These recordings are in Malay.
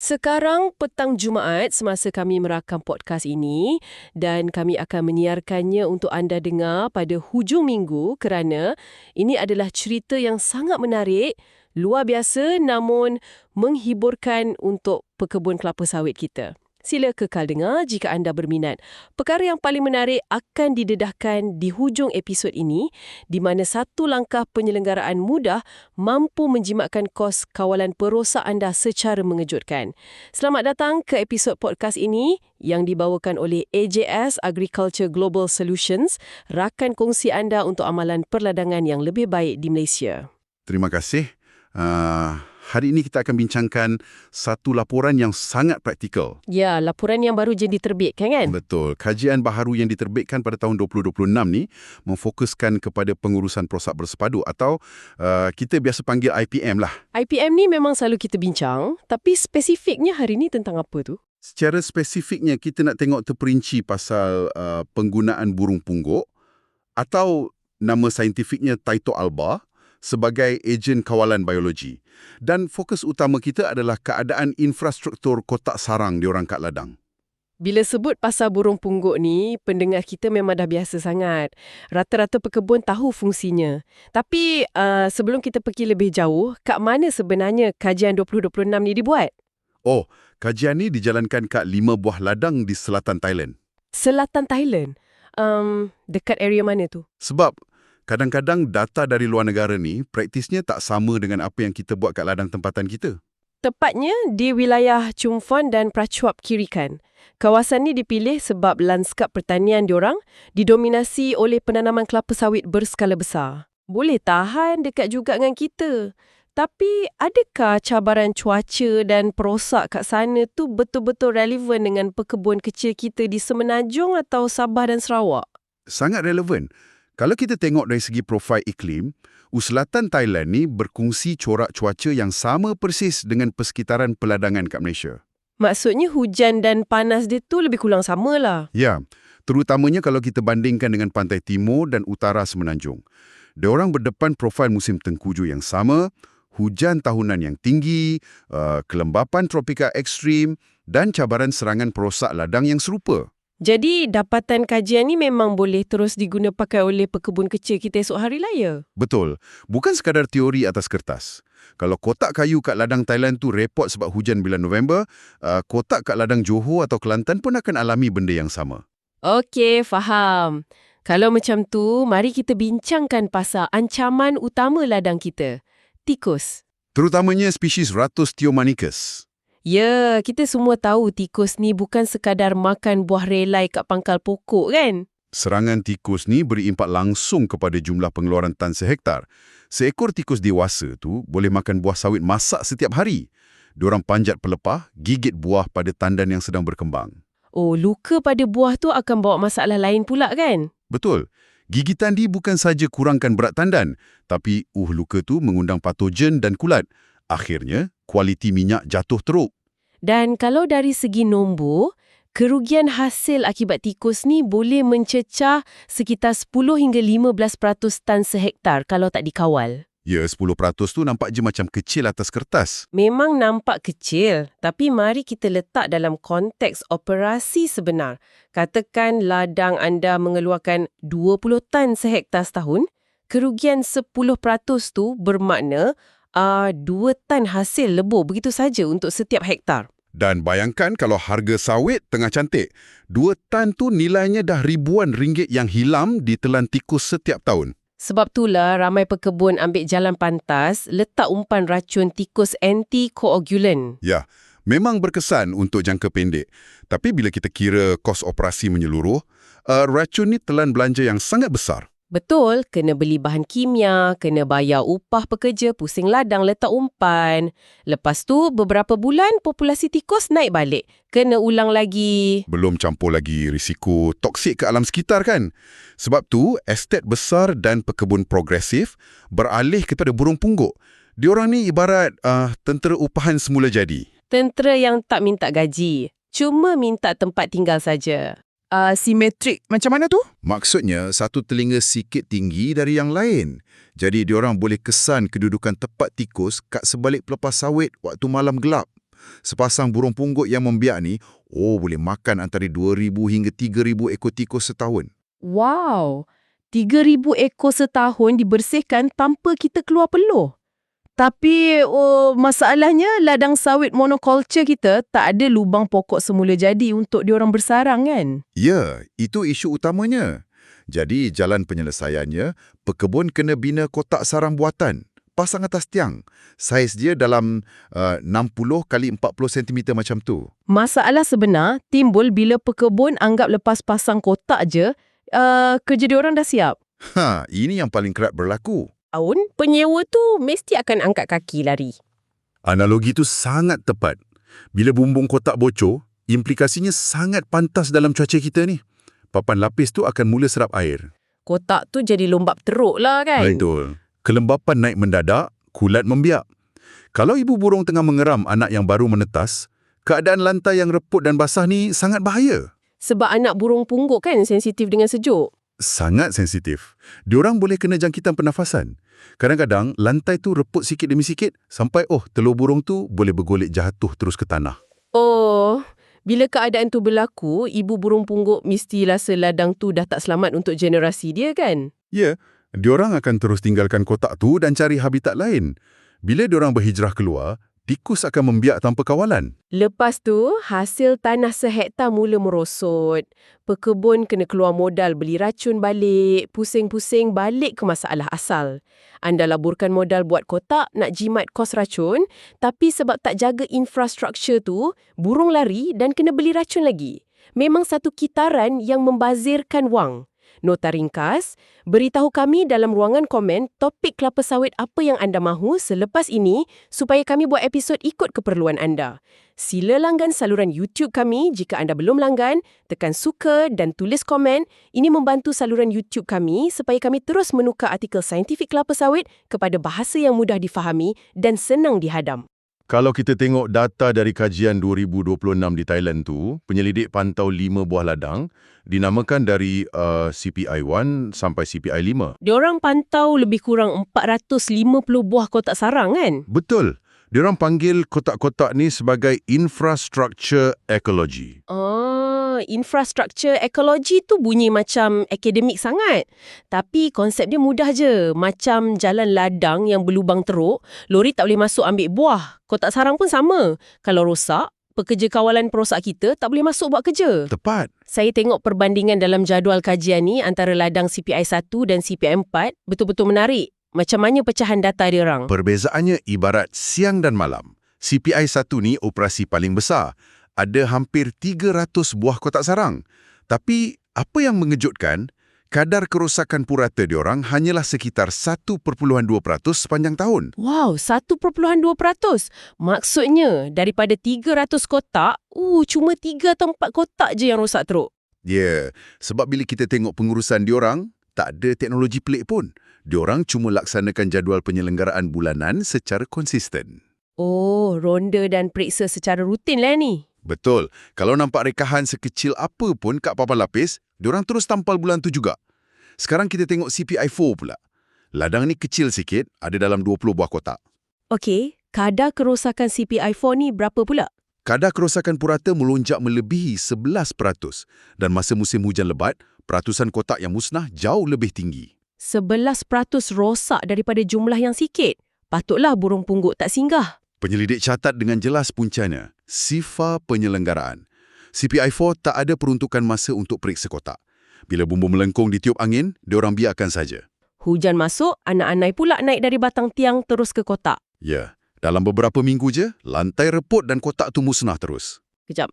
Sekarang petang Jumaat semasa kami merakam podcast ini dan kami akan menyiarkannya untuk anda dengar pada hujung minggu kerana ini adalah cerita yang sangat menarik, luar biasa namun menghiburkan untuk pekebun kelapa sawit kita. Sila kekal dengar jika anda berminat. Perkara yang paling menarik akan didedahkan di hujung episod ini di mana satu langkah penyelenggaraan mudah mampu menjimatkan kos kawalan perosak anda secara mengejutkan. Selamat datang ke episod podcast ini yang dibawakan oleh AJS Agriculture Global Solutions, rakan kongsi anda untuk amalan perladangan yang lebih baik di Malaysia. Terima kasih. Hari ini kita akan bincangkan satu laporan yang sangat praktikal. Ya, laporan yang baru je diterbitkan kan? Betul. Kajian baharu yang diterbitkan pada tahun 2026 ni memfokuskan kepada pengurusan perosak bersepadu atau kita biasa panggil IPM lah. IPM ni memang selalu kita bincang, tapi spesifiknya hari ni tentang apa tu? Secara spesifiknya kita nak tengok terperinci pasal penggunaan burung pungguk atau nama saintifiknya Taito alba sebagai ejen kawalan biologi. Dan fokus utama kita adalah keadaan infrastruktur kotak sarang diorang kat ladang. Bila sebut pasal burung pungguk ni, pendengar kita memang dah biasa sangat. Rata-rata pekebun tahu fungsinya. Tapi sebelum kita pergi lebih jauh, kat mana sebenarnya kajian 2026 ni dibuat? Oh, kajian ni dijalankan kat 5 buah ladang di selatan Thailand. Selatan Thailand? Dekat area mana tu? Sebab kadang-kadang data dari luar negara ni praktisnya tak sama dengan apa yang kita buat kat ladang tempatan kita. Tepatnya di wilayah Chumphon dan Prachuap Kirikan. Kawasan ni dipilih sebab lanskap pertanian diorang didominasi oleh penanaman kelapa sawit berskala besar. Boleh tahan dekat juga dengan kita. Tapi adakah cabaran cuaca dan perosak kat sana tu betul-betul relevan dengan pekebun kecil kita di Semenanjung atau Sabah dan Sarawak? Sangat relevan. Kalau kita tengok dari segi profil iklim, selatan Thailand ni berkongsi corak cuaca yang sama persis dengan persekitaran peladangan kat Malaysia. Maksudnya hujan dan panas dia tu lebih kurang samalah. Ya, terutamanya kalau kita bandingkan dengan pantai timur dan utara Semenanjung. Diorang berdepan profil musim tengkujuh yang sama, hujan tahunan yang tinggi, kelembapan tropika ekstrim dan cabaran serangan perosak ladang yang serupa. Jadi, dapatan kajian ni memang boleh terus diguna pakai oleh pekebun kecil kita esok hari lah ya? Betul. Bukan sekadar teori atas kertas. Kalau kotak kayu kat ladang Thailand tu repot sebab hujan bulan November, kotak kat ladang Johor atau Kelantan pun akan alami benda yang sama. Okey, faham. Kalau macam tu, mari kita bincangkan pasal ancaman utama ladang kita. Tikus. Terutamanya spesies Ratus Theomanicus. Ya, kita semua tahu tikus ni bukan sekadar makan buah relai kat pangkal pokok kan? Serangan tikus ni beri impak langsung kepada jumlah pengeluaran tan sehektar. Seekor tikus dewasa tu boleh makan buah sawit masak setiap hari. Diorang panjat pelepah, gigit buah pada tandan yang sedang berkembang. Oh, luka pada buah tu akan bawa masalah lain pula kan? Betul. Gigitan dia bukan saja kurangkan berat tandan, tapi luka tu mengundang patogen dan kulat. Akhirnya, kualiti minyak jatuh teruk. Dan kalau dari segi nombor, kerugian hasil akibat tikus ni boleh mencecah sekitar 10 hingga 15% tan sehektar kalau tak dikawal. Ya, 10% tu nampak je macam kecil atas kertas. Memang nampak kecil, tapi mari kita letak dalam konteks operasi sebenar. Katakan ladang anda mengeluarkan 20 tan sehektar setahun, kerugian 10% tu bermakna 2 tan hasil lebur begitu saja untuk setiap hektar. Dan bayangkan kalau harga sawit tengah cantik, 2 tan tu nilainya dah ribuan ringgit yang hilang ditelan tikus setiap tahun. Sebab itulah ramai pekebun ambil jalan pantas letak umpan racun tikus anti-coagulant. Ya, memang berkesan untuk jangka pendek. Tapi bila kita kira kos operasi menyeluruh, racun ni telan belanja yang sangat besar. Betul, kena beli bahan kimia, kena bayar upah pekerja, pusing ladang letak umpan. Lepas tu, beberapa bulan populasi tikus naik balik. Kena ulang lagi. Belum campur lagi risiko toksik ke alam sekitar kan? Sebab tu, estet besar dan pekebun progresif beralih kepada burung pungguk. Diorang ni ibarat tentera upahan semula jadi. Tentera yang tak minta gaji, cuma minta tempat tinggal saja. Simetrik macam mana tu? Maksudnya, satu telinga sikit tinggi dari yang lain. Jadi, diorang boleh kesan kedudukan tepat tikus kat sebalik pelepah sawit waktu malam gelap. Sepasang burung punggut yang membiak ni, boleh makan antara 2,000 hingga 3,000 ekor tikus setahun. Wow, 3,000 ekor setahun dibersihkan tanpa kita keluar peluh. Tapi masalahnya ladang sawit monoculture kita tak ada lubang pokok semula jadi untuk diorang bersarang kan? Ya, itu isu utamanya. Jadi, jalan penyelesaiannya, pekebun kena bina kotak sarang buatan. Pasang atas tiang. Saiz dia dalam 60 kali 40 cm macam tu. Masalah sebenar timbul bila pekebun anggap lepas pasang kotak je, kerja diorang dah siap. Ini yang paling kerap berlaku. Penyewa tu mesti akan angkat kaki lari. Analogi tu sangat tepat. Bila bumbung kotak bocor, implikasinya sangat pantas dalam cuaca kita ni. Papan lapis tu akan mula serap air. Kotak tu jadi lombap teruk lah kan? Betul. Kelembapan naik mendadak, kulat membiak. Kalau ibu burung tengah mengeram anak yang baru menetas, keadaan lantai yang reput dan basah ni sangat bahaya. Sebab anak burung pungguk kan sensitif dengan sejuk. Sangat sensitif. Diorang boleh kena jangkitan pernafasan. Kadang-kadang, lantai tu reput sikit demi sikit sampai telur burung tu boleh bergolek jatuh terus ke tanah. Bila keadaan tu berlaku, ibu burung pungguk mesti rasa ladang tu dah tak selamat untuk generasi dia kan? Ya, diorang akan terus tinggalkan kotak tu dan cari habitat lain. Bila diorang berhijrah keluar, tikus akan membiak tanpa kawalan. Lepas tu, hasil tanah sehektar mula merosot. Pekebun kena keluar modal beli racun balik, pusing-pusing balik ke masalah asal. Anda laburkan modal buat kotak, nak jimat kos racun, tapi sebab tak jaga infrastruktur tu, burung lari dan kena beli racun lagi. Memang satu kitaran yang membazirkan wang. Nota ringkas, beritahu kami dalam ruangan komen topik kelapa sawit apa yang anda mahu selepas ini supaya kami buat episod ikut keperluan anda. Sila langgan saluran YouTube kami jika anda belum langgan, tekan suka dan tulis komen. Ini membantu saluran YouTube kami supaya kami terus menukar artikel saintifik kelapa sawit kepada bahasa yang mudah difahami dan senang dihadam. Kalau kita tengok data dari kajian 2026 di Thailand tu, penyelidik pantau 5 buah ladang, dinamakan dari CPI1 sampai CPI5. Diorang pantau lebih kurang 450 buah kotak sarang kan? Betul. Diorang panggil kotak-kotak ni sebagai infrastructure ecology. Infrastruktur ekologi tu bunyi macam akademik sangat. Tapi konsep dia mudah je. Macam jalan ladang yang berlubang teruk, lori tak boleh masuk ambil buah. Kotak sarang pun sama. Kalau rosak, pekerja kawalan perosak kita tak boleh masuk buat kerja. Tepat. Saya tengok perbandingan dalam jadual kajian ni antara ladang CPI 1 dan CPI 4 betul-betul menarik. Macam mana pecahan data dia orang? Perbezaannya ibarat siang dan malam. CPI 1 ni operasi paling besar. Ada hampir 300 buah kotak sarang. Tapi apa yang mengejutkan, kadar kerosakan purata diorang hanyalah sekitar 1.2% sepanjang tahun. Wow, 1.2%. Maksudnya, daripada 300 kotak, cuma 3 atau 4 kotak je yang rosak teruk. Ya, sebab bila kita tengok pengurusan diorang, tak ada teknologi pelik pun. Diorang cuma laksanakan jadual penyelenggaraan bulanan secara konsisten. Ronda dan periksa secara rutin lah ni. Betul. Kalau nampak rekahan sekecil apa pun kat papan lapis, diorang terus tampal bulan tu juga. Sekarang kita tengok CPI4 pula. Ladang ni kecil sikit, ada dalam 20 buah kotak. Okey, kadar kerosakan CPI4 ni berapa pula? Kadar kerosakan purata melonjak melebihi 11%. Dan masa musim hujan lebat, peratusan kotak yang musnah jauh lebih tinggi. 11% rosak daripada jumlah yang sikit. Patutlah burung pungguk tak singgah. Penyelidik catat dengan jelas puncanya, sifar penyelenggaraan. CPI4 tak ada peruntukan masa untuk periksa kotak. Bila bumbung melengkung ditiup angin, diorang biarkan saja. Hujan masuk, anak-anai pula naik dari batang tiang terus ke kotak. Ya, dalam beberapa minggu je, lantai reput dan kotak tu musnah terus. Kejap,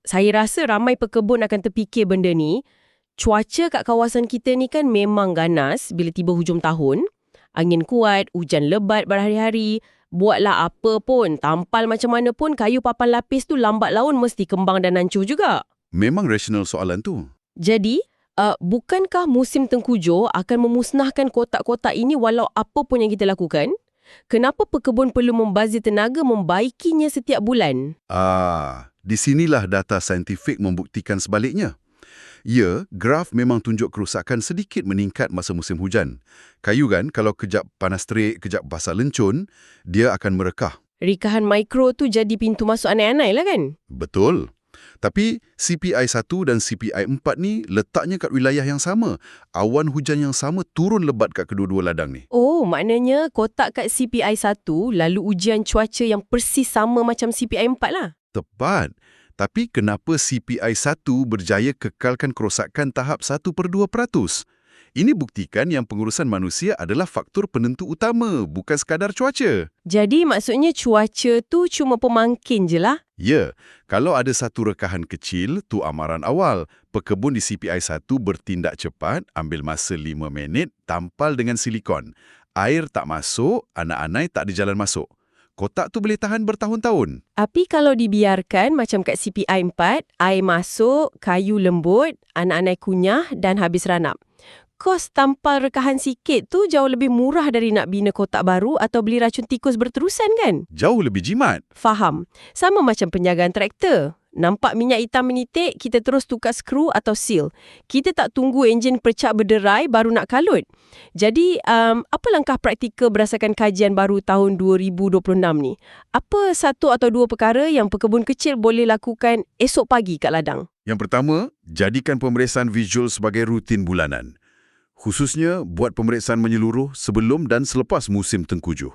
saya rasa ramai pekebun akan terfikir benda ni. Cuaca kat kawasan kita ni kan memang ganas bila tiba hujung tahun. Angin kuat, hujan lebat berhari-hari. Buatlah apa pun, tampal macam mana pun, kayu papan lapis tu lambat laun mesti kembang dan hancur juga. Memang rasional soalan tu. Jadi, bukankah musim tengkujuh akan memusnahkan kotak-kotak ini walau apa pun yang kita lakukan? Kenapa pekebun perlu membazir tenaga membaikinya setiap bulan? Di sinilah data saintifik membuktikan sebaliknya. Ya, graf memang tunjuk kerosakan sedikit meningkat masa musim hujan. Kayu kan, kalau kejap panas terik, kejap basah lencun, dia akan merekah. Rikahan mikro tu jadi pintu masuk anai-anai lah kan? Betul. Tapi CPI 1 dan CPI 4 ni letaknya kat wilayah yang sama. Awan hujan yang sama turun lebat kat kedua-dua ladang ni. Oh, maknanya kotak kat CPI 1 lalu ujian cuaca yang persis sama macam CPI 4 lah. Tepat. Tapi kenapa CPI 1 berjaya kekalkan kerosakan tahap 1/2%? Ini buktikan yang pengurusan manusia adalah faktor penentu utama, bukan sekadar cuaca. Jadi maksudnya cuaca tu cuma pemangkin je lah? Ya, kalau ada satu rekahan kecil, tu amaran awal. Pekebun di CPI 1 bertindak cepat, ambil masa 5 minit, tampal dengan silikon. Air tak masuk, anak-anai tak ada jalan masuk. Kotak tu boleh tahan bertahun-tahun. Tapi kalau dibiarkan macam kat CPI 4, air masuk, kayu lembut, anak-anak kunyah dan habis ranap. Kos tampal rekahan sikit tu jauh lebih murah dari nak bina kotak baru atau beli racun tikus berterusan kan? Jauh lebih jimat. Faham. Sama macam penjagaan traktor. Nampak minyak hitam menitik, kita terus tukar skru atau seal. Kita tak tunggu enjin percak berderai baru nak kalut. Jadi, apa langkah praktikal berdasarkan kajian baru tahun 2026 ni? Apa satu atau dua perkara yang pekebun kecil boleh lakukan esok pagi kat ladang? Yang pertama, jadikan pemeriksaan visual sebagai rutin bulanan. Khususnya, buat pemeriksaan menyeluruh sebelum dan selepas musim tengkujuh.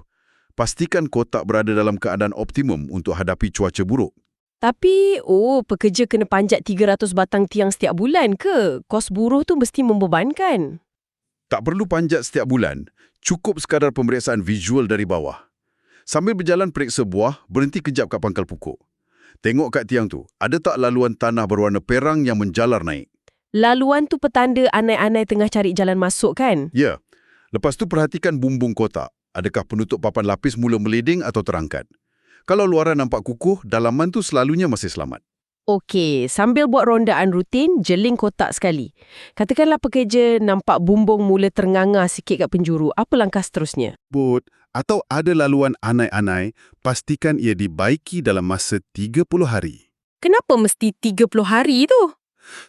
Pastikan kotak berada dalam keadaan optimum untuk hadapi cuaca buruk. Tapi, pekerja kena panjat 300 batang tiang setiap bulan ke? Kos buruh tu mesti membebankan. Tak perlu panjat setiap bulan, cukup sekadar pemeriksaan visual dari bawah. Sambil berjalan periksa buah, berhenti kejap kat pangkal pokok. Tengok kat tiang tu, ada tak laluan tanah berwarna perang yang menjalar naik? Laluan tu petanda anai-anai tengah cari jalan masuk kan? Ya. Lepas tu perhatikan bumbung kotak. Adakah penutup papan lapis mula meleding atau terangkat? Kalau luaran nampak kukuh, dalaman tu selalunya masih selamat. Okey, sambil buat rondaan rutin, jeling kotak sekali. Katakanlah pekerja nampak bumbung mula ternganga sikit kat penjuru. Apa langkah seterusnya? Atau ada laluan anai-anai, pastikan ia dibaiki dalam masa 30 hari. Kenapa mesti 30 hari tu?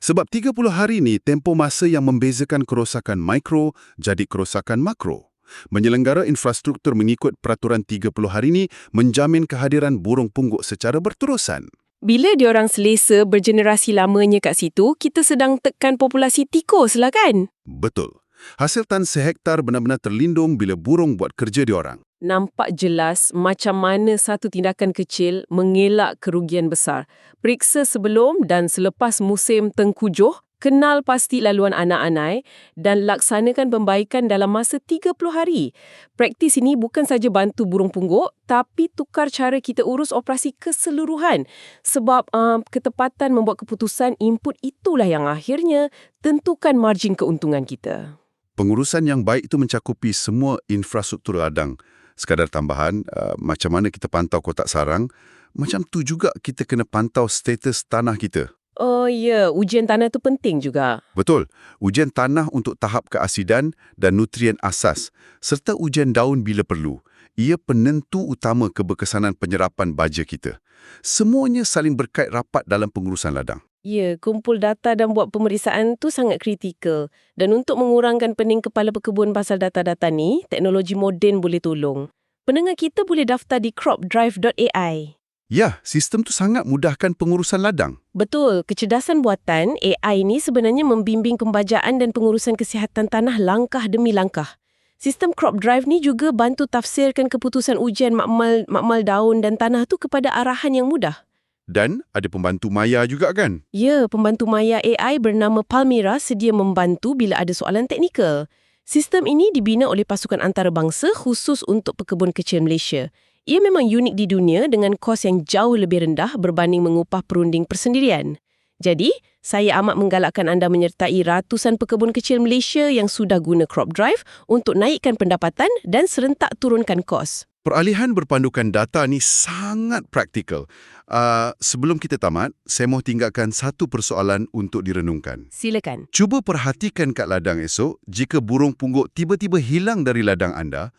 Sebab 30 hari ni tempoh masa yang membezakan kerosakan mikro jadi kerosakan makro. Menyelenggara infrastruktur mengikut peraturan 30 hari ni menjamin kehadiran burung pungguk secara berterusan. Bila diorang selesa bergenerasi lamanya kat situ, kita sedang tekan populasi tikus lah kan? Betul. Hasil tan sehektar benar-benar terlindung bila burung buat kerja diorang. Nampak jelas macam mana satu tindakan kecil mengelak kerugian besar. Periksa sebelum dan selepas musim tengkujuh, kenal pasti laluan anak-anai dan laksanakan pembaikan dalam masa 30 hari. Praktis ini bukan saja bantu burung pungguk, tapi tukar cara kita urus operasi keseluruhan. Sebab ketepatan membuat keputusan input itulah yang akhirnya tentukan margin keuntungan kita. Pengurusan yang baik itu mencakupi semua infrastruktur ladang. Sekadar tambahan, macam mana kita pantau kotak sarang, macam tu juga kita kena pantau status tanah kita. Oh ya, ujian tanah tu penting juga. Betul. Ujian tanah untuk tahap keasidan dan nutrien asas, serta ujian daun bila perlu. Ia penentu utama keberkesanan penyerapan baja kita. Semuanya saling berkait rapat dalam pengurusan ladang. Ya, kumpul data dan buat pemeriksaan tu sangat kritikal. Dan untuk mengurangkan pening kepala pekebun pasal data-data ni, teknologi moden boleh tolong. Pendengar kita boleh daftar di cropdrive.ai. Ya, sistem tu sangat mudahkan pengurusan ladang. Betul, kecerdasan buatan AI ni sebenarnya membimbing pembajaan dan pengurusan kesihatan tanah langkah demi langkah. Sistem CropDrive ni juga bantu tafsirkan keputusan ujian makmal daun dan tanah tu kepada arahan yang mudah. Dan ada pembantu maya juga kan? Ya, pembantu maya AI bernama Palmira sedia membantu bila ada soalan teknikal. Sistem ini dibina oleh pasukan antarabangsa khusus untuk pekebun kecil Malaysia. Ia memang unik di dunia dengan kos yang jauh lebih rendah berbanding mengupah perunding persendirian. Jadi, saya amat menggalakkan anda menyertai ratusan pekebun kecil Malaysia yang sudah guna CropDrive untuk naikkan pendapatan dan serentak turunkan kos. Peralihan berpandukan data ni sangat praktikal. Sebelum kita tamat, saya mahu tinggalkan satu persoalan untuk direnungkan. Silakan. Cuba perhatikan kat ladang esok, jika burung pungguk tiba-tiba hilang dari ladang anda,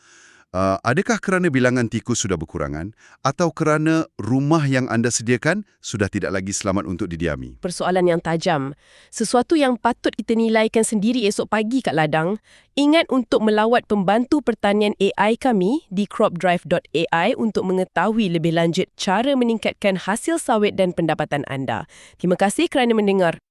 Adakah kerana bilangan tikus sudah berkurangan atau kerana rumah yang anda sediakan sudah tidak lagi selamat untuk didiami? Persoalan yang tajam. Sesuatu yang patut kita nilaikan sendiri esok pagi kat ladang. Ingat untuk melawat pembantu pertanian AI kami di cropdrive.ai untuk mengetahui lebih lanjut cara meningkatkan hasil sawit dan pendapatan anda. Terima kasih kerana mendengar.